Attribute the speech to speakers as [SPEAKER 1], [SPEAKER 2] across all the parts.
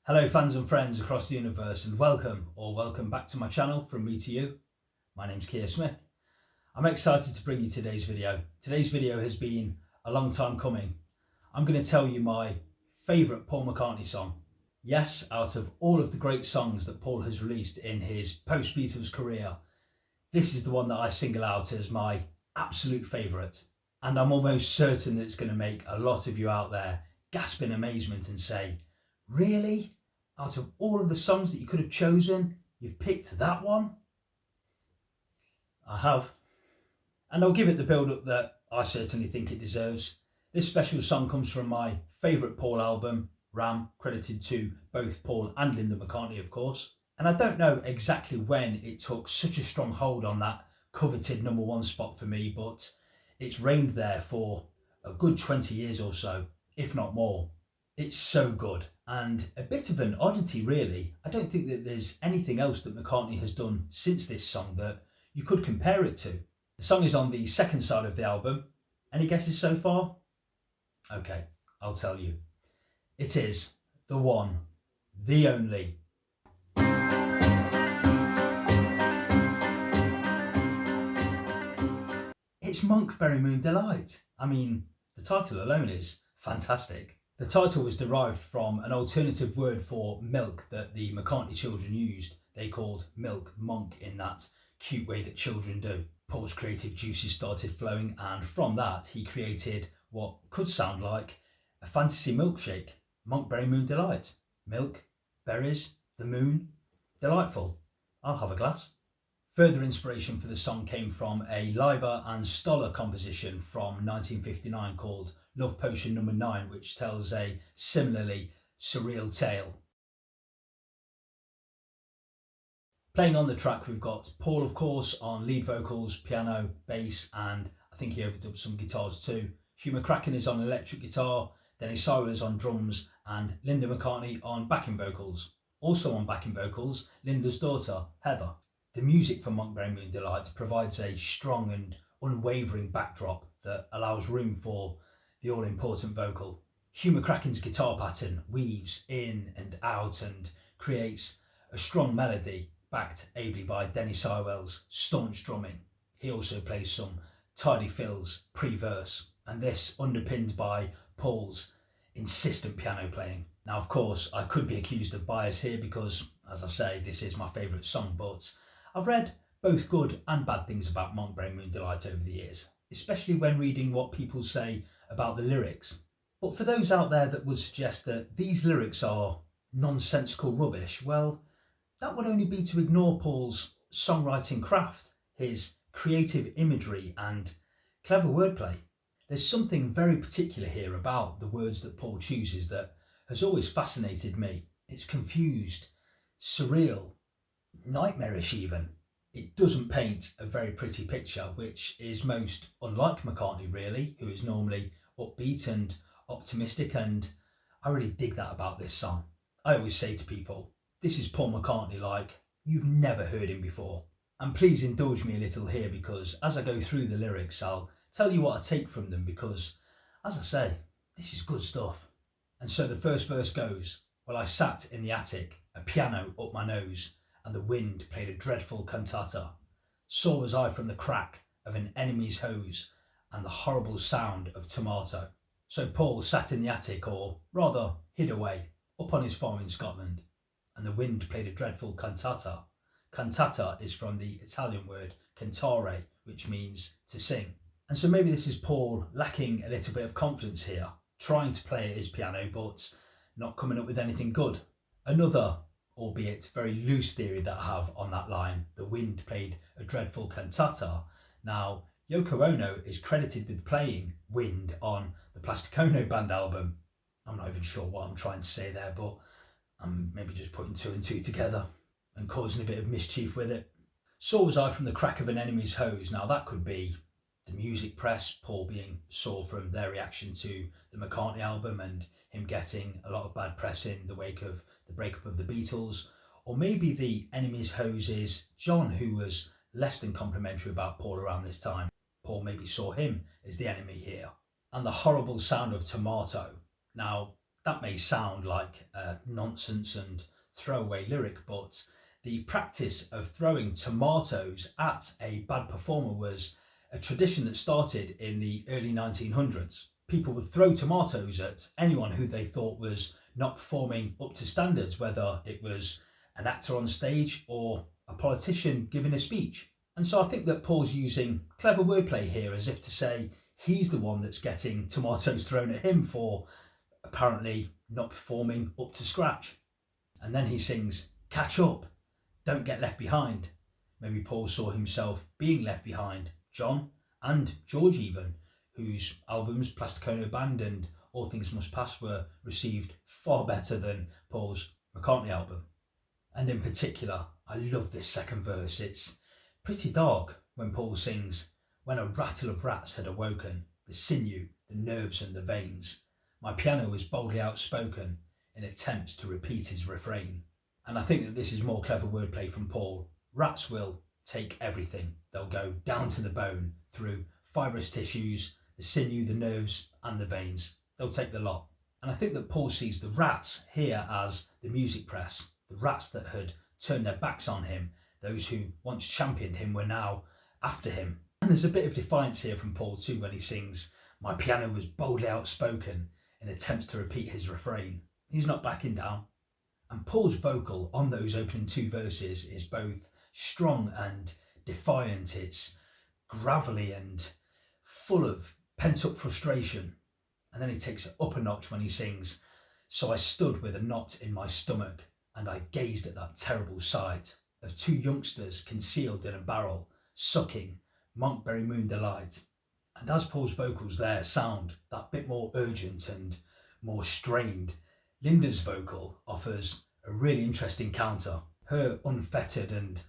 [SPEAKER 1] Hello fans and friends across the universe, and welcome back to my channel from me to you. My name's Keir Smith. I'm excited to bring you today's video. Today's video has been a long time coming. I'm going to tell you my favourite Paul McCartney song. Yes, out of all of the great songs that Paul has released in his post-Beatles career, this is the one that I single out as my absolute favourite. And I'm almost certain that it's going to make a lot of you out there gasp in amazement and say, really? Out of all of the songs that you could have chosen, you've picked that one? I have. And I'll give it the build-up that I certainly think it deserves. This special song comes from my favourite Paul album, Ram, credited to both Paul and Linda McCartney, of course. And I don't know exactly when it took such a strong hold on that coveted #1 spot for me, but it's reigned there for a good 20 years or so, if not more. It's so good, and a bit of an oddity really. I don't think that there's anything else that McCartney has done since this song that you could compare it to. The song is on the second side of the album. Any guesses so far? Okay, I'll tell you. It is the one, the only. It's Monk Berry Moon Delight. I mean, the title alone is fantastic. The title was derived from an alternative word for milk that the McCartney children used. They called milk monk in that cute way that children do. Paul's creative juices started flowing, and from that he created what could sound like a fantasy milkshake. Monk Berry Moon Delight. Milk, berries, the moon. Delightful. I'll have a glass. Further inspiration for the song came from a Leiber and Stoller composition from 1959 called Love Potion No. 9, which tells a similarly surreal tale. Playing on the track, we've got Paul, of course, on lead vocals, piano, bass, and I think he overdubbed some guitars too. Hugh McCracken is on electric guitar, Denny Sywell is on drums, and Linda McCartney on backing vocals. Also on backing vocals, Linda's daughter, Heather. The music for Monk Berry Moon Delight provides a strong and unwavering backdrop that allows room for the all-important vocal. Hugh McCracken's guitar pattern weaves in and out and creates a strong melody, backed ably by Denny Sywell's staunch drumming. He also plays some tidy fills pre-verse, and this underpinned by Paul's insistent piano playing. Now, of course, I could be accused of bias here because, as I say, this is my favourite song, but I've read both good and bad things about Monk Berry Moon Delight over the years, especially when reading what people say about the lyrics. But for those out there that would suggest that these lyrics are nonsensical rubbish, well, that would only be to ignore Paul's songwriting craft, his creative imagery and clever wordplay. There's something very particular here about the words that Paul chooses that has always fascinated me. It's confused, surreal, nightmarish even. It doesn't paint a very pretty picture, which is most unlike McCartney really, who is normally upbeat and optimistic, and I really dig that about this song. I always say to people, this is Paul McCartney like you've never heard him before. And please indulge me a little here, because as I go through the lyrics I'll tell you what I take from them, because as I say, this is good stuff. And so the first verse goes, well, I sat in the attic, a piano up my nose, and the wind played a dreadful cantata. Sore was I from the crack of an enemy's hose and the horrible sound of tomato. So Paul sat in the attic, or rather hid away, up on his farm in Scotland, and the wind played a dreadful cantata. Cantata is from the Italian word cantare, which means to sing. And so maybe this is Paul lacking a little bit of confidence here, trying to play at his piano but not coming up with anything good. Another, albeit very loose, theory that I have on that line, the wind played a dreadful cantata. Now, Yoko Ono is credited with playing Wind on the Plastic Ono Band album. I'm not even sure what I'm trying to say there, but I'm maybe just putting two and two together and causing a bit of mischief with it. Sore was I from the crack of an enemy's hose. Now that could be the music press, Paul being sore from their reaction to the McCartney album and him getting a lot of bad press in the wake of the breakup of the Beatles. Or maybe the enemy's hose is John, who was less than complimentary about Paul around this time. Paul maybe saw him as the enemy here. And the horrible sound of tomato. Now, That may sound like nonsense and throwaway lyric, but the practice of throwing tomatoes at a bad performer was a tradition that started in the early 1900s. People would throw tomatoes at anyone who they thought was not performing up to standards, whether it was an actor on stage or a politician giving a speech. And so I think that Paul's using clever wordplay here as if to say he's the one that's getting tomatoes thrown at him for apparently not performing up to scratch. And then he sings, "Catch up, don't get left behind." Maybe Paul saw himself being left behind. John and George even, whose albums Plasticono Band and All Things Must Pass were received far better than Paul's McCartney album. And in particular, I love this second verse. It's pretty dark when Paul sings, "When a rattle of rats had awoken the sinew, the nerves and the veins, my piano was boldly outspoken in attempts to repeat his refrain." And I think that this is more clever wordplay from Paul. Rats will take everything. They'll go down to the bone through fibrous tissues, the sinew, the nerves and the veins. They'll take the lot. And I think that Paul sees the rats here as the music press, the rats that had turned their backs on him. Those who once championed him were now after him. And there's a bit of defiance here from Paul too when he sings, "My piano was boldly outspoken in attempts to repeat his refrain." He's not backing down. And Paul's vocal on those opening two verses is both strong and defiant. It's gravelly and full of pent up frustration. And then he takes it up a notch when he sings, "So I stood with a knot in my stomach and I gazed at that terrible sight of two youngsters concealed in a barrel, sucking Monkberry Moon Delight." And as Paul's vocals there sound that bit more urgent and more strained, Linda's vocal offers a really interesting counter. Her unfettered and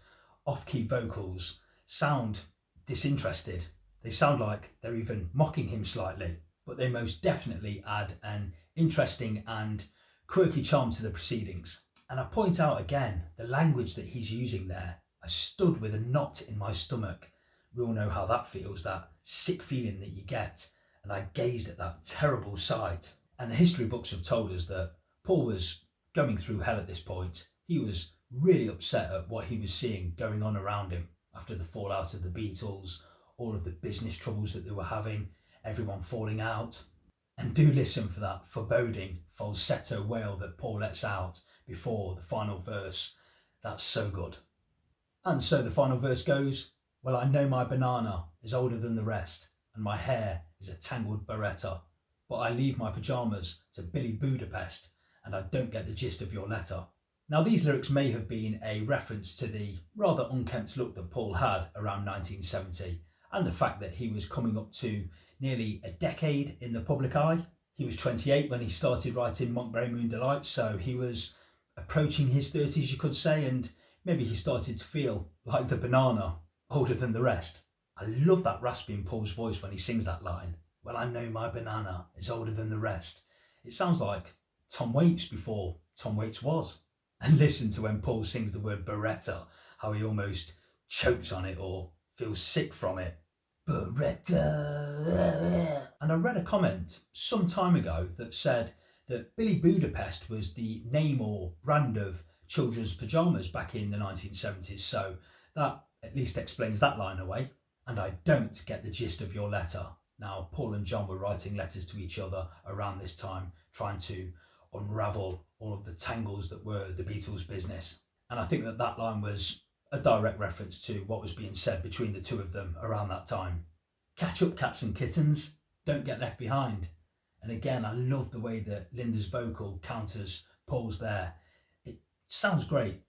[SPEAKER 1] off-key vocals sound disinterested. They sound like they're even mocking him slightly, but they most definitely add an interesting and quirky charm to the proceedings. And I point out again the language that he's using there. "I stood with a knot in my stomach." We all know how that feels, that sick feeling that you get. "And I gazed at that terrible sight." And the history books have told us that Paul was going through hell at this point. He was really upset at what he was seeing going on around him after the fallout of the Beatles, all of the business troubles that they were having, everyone falling out. And do listen for that foreboding falsetto wail that Paul lets out before the final verse. That's so good. And so the final verse goes, "Well, I know my banana is older than the rest, and my hair is a tangled barretta, but I leave my pyjamas to Billy Budapest, and I don't get the gist of your letter." Now, these lyrics may have been a reference to the rather unkempt look that Paul had around 1970, and the fact that he was coming up to nearly a decade in the public eye. He was 28 when he started writing Monkberry Moon Delight, so he was approaching his 30s, you could say, and maybe he started to feel like the banana, older than the rest. I love that raspy in Paul's voice when he sings that line. "Well, I know my banana is older than the rest." It sounds like Tom Waits before Tom Waits was. And listen to when Paul sings the word beretta, how he almost chokes on it or feels sick from it. Beretta. And I read a comment some time ago that said that Billy Budapest was the name or brand of children's pyjamas back in the 1970s. So that at least explains that line away. "And I don't get the gist of your letter." Now, Paul and John were writing letters to each other around this time, trying to unravel all of the tangles that were the Beatles' business. And I think that that line was a direct reference to what was being said between the two of them around that time. "Catch up, cats and kittens, don't get left behind." And again, I love the way that Linda's vocal counters Paul's there. It sounds great.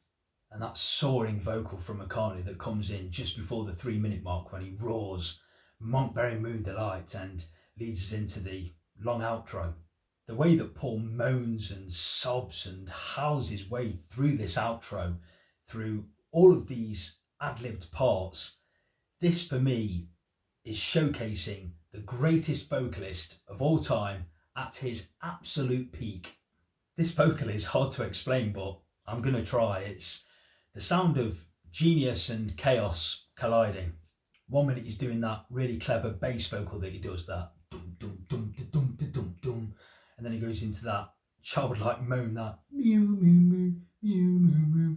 [SPEAKER 1] And that soaring vocal from McCartney that comes in just before the 3-minute mark when he roars Monkberry Moon Delight and leads us into the long outro. The way that Paul moans and sobs and howls his way through this outro, through all of these ad-libbed parts, this for me is showcasing the greatest vocalist of all time at his absolute peak. This vocal is hard to explain, but I'm going to try. It's the sound of genius and chaos colliding. 1 minute he's doing that really clever bass vocal that he does, that dum dum dum dum dum dum dum, and then he goes into that childlike moan, that mew, mew, mew, mew, mew, mew.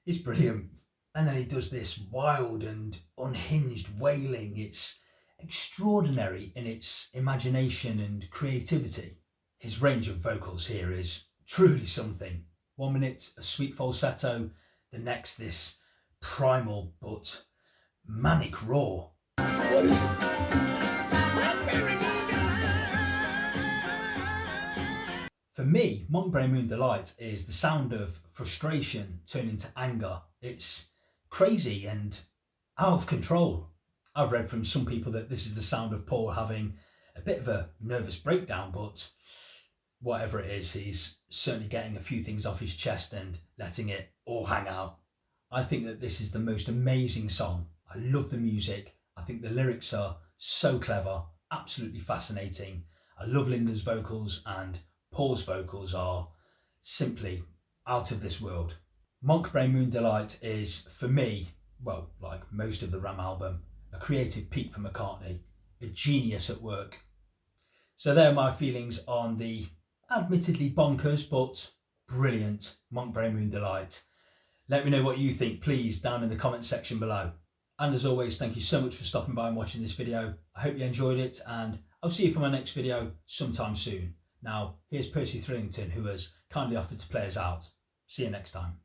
[SPEAKER 1] It's brilliant. And then he does this wild and unhinged wailing. It's extraordinary in its imagination and creativity. His range of vocals here is truly something. 1 minute a sweet falsetto, the next this primal but manic roar.
[SPEAKER 2] What is it?
[SPEAKER 1] For me, Monk Brain Moon Delight is the sound of frustration turning to anger. It's crazy and out of control. I've read from some people that this is the sound of Paul having a bit of a nervous breakdown, but whatever it is, he's certainly getting a few things off his chest and letting it all hang out. I think that this is the most amazing song. I love the music. I think the lyrics are so clever, absolutely fascinating. I love Linda's vocals, and Paul's vocals are simply out of this world. Monk Brain Moon Delight is, for me, well, like most of the Ram album, a creative peak for McCartney, a genius at work. So there are my feelings on the admittedly bonkers but brilliant Monk Brain Moon Delight. Let me know what you think, please, down in the comment section below. And as always, thank you so much for stopping by and watching this video. I hope you enjoyed it, and I'll see you for my next video sometime soon. Now, here's Percy Thrillington, who has kindly offered to play us out. See you next time.